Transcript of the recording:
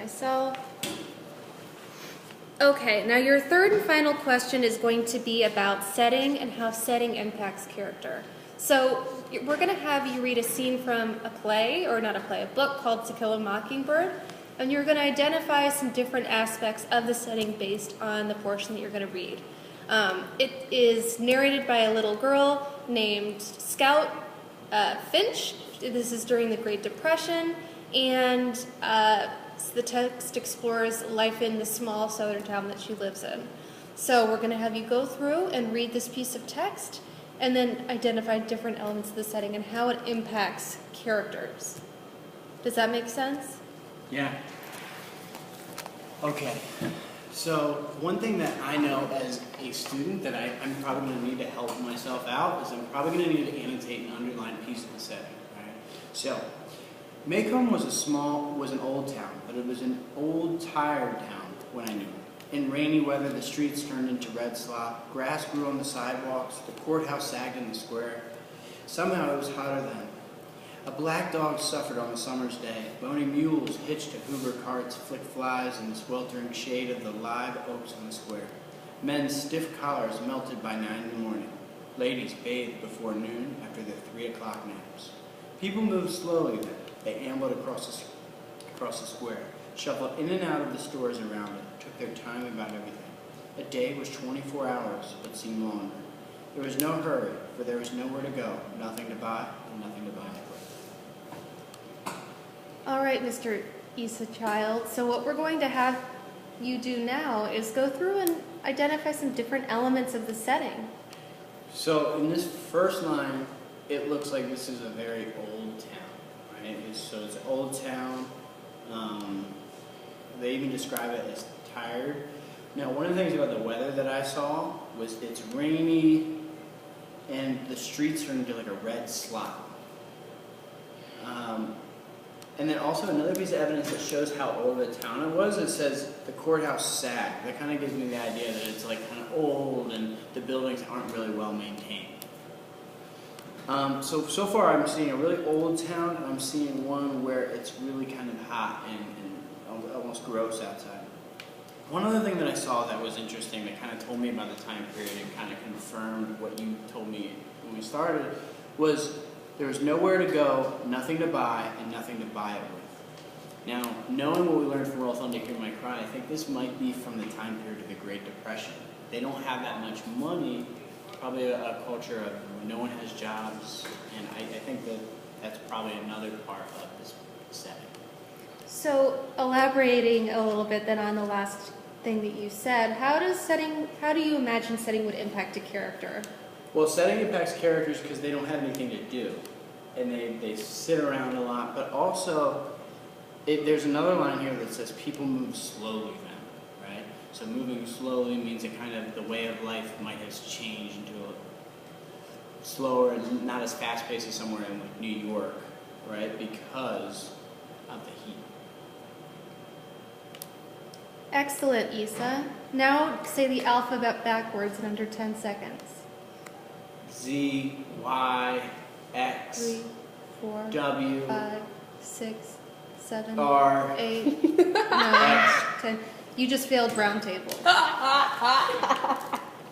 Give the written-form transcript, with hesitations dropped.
myself. Okay, now your third and final question is going to be about setting and how setting impacts character. So we're going to have you read a scene from a play, or not a play, a book called To Kill a Mockingbird, and you're going to identify some different aspects of the setting based on the portion that you're going to read. It is narrated by a little girl named Scout Finch. This is during the Great Depression, and the text explores life in the small southern town that she lives in. So we're going to have you go through and read this piece of text and then identify different elements of the setting and how it impacts characters. Does that make sense? Yeah. Okay. So one thing that I know as a student that I'm probably going to need to help myself out is I'm probably going to need to annotate an underlined piece of the setting. Right? So Macomb was an old town, but it was an old, tired town when I knew it. In rainy weather, the streets turned into red slop, grass grew on the sidewalks, the courthouse sagged in the square. Somehow it was hotter then. A black dog suffered on a summer's day. Bony mules hitched to Hoover carts flicked flies in the sweltering shade of the live oaks on the square. Men's stiff collars melted by 9 in the morning. Ladies bathed before noon after their 3 o'clock naps. People moved slowly then. They ambled across the square, shuffled in and out of the stores around it, took their time about everything. A day was 24 hours, but seemed longer. There was no hurry, for there was nowhere to go, nothing to buy, and nothing to buy it with. All right, Mr. Issa Child. So what we're going to have you do now is go through and identify some different elements of the setting. So in this first line, it looks like this is a very old town. So it's an old town. They even describe it as tired. Now, one of the things about the weather that I saw was it's rainy and the streets are into like a red slop. And then also another piece of evidence that shows how old the town it was, it says the courthouse sagged. That kind of gives me the idea that it's like kind of old and the buildings aren't really well maintained. So far I'm seeing a really old town, and I'm seeing one where it's really kind of hot and almost gross outside. One other thing that I saw that was interesting that kind of told me about the time period and kind of confirmed what you told me when we started was there was nowhere to go, nothing to buy, and nothing to buy it with. Now, knowing what we learned from Roll Thunder, Hear My Cry, I think this might be from the time period of the Great Depression. They don't have that much money. Probably a culture of no one has jobs, and I think that's probably another part of this setting. So elaborating a little bit then on the last thing that you said, how do you imagine setting would impact a character? Well, setting impacts characters because they don't have anything to do, and they sit around a lot, but also there's another line here that says people move slowly then. So moving slowly means that kind of the way of life might have changed into a slower and not as fast-paced as somewhere in like New York, right? Because of the heat. Excellent, Issa. Now say the alphabet backwards in under 10 seconds. Z, Y, X, 3, 4, W, 5, 6, 7, R, 8, 9, 10. You just failed round table.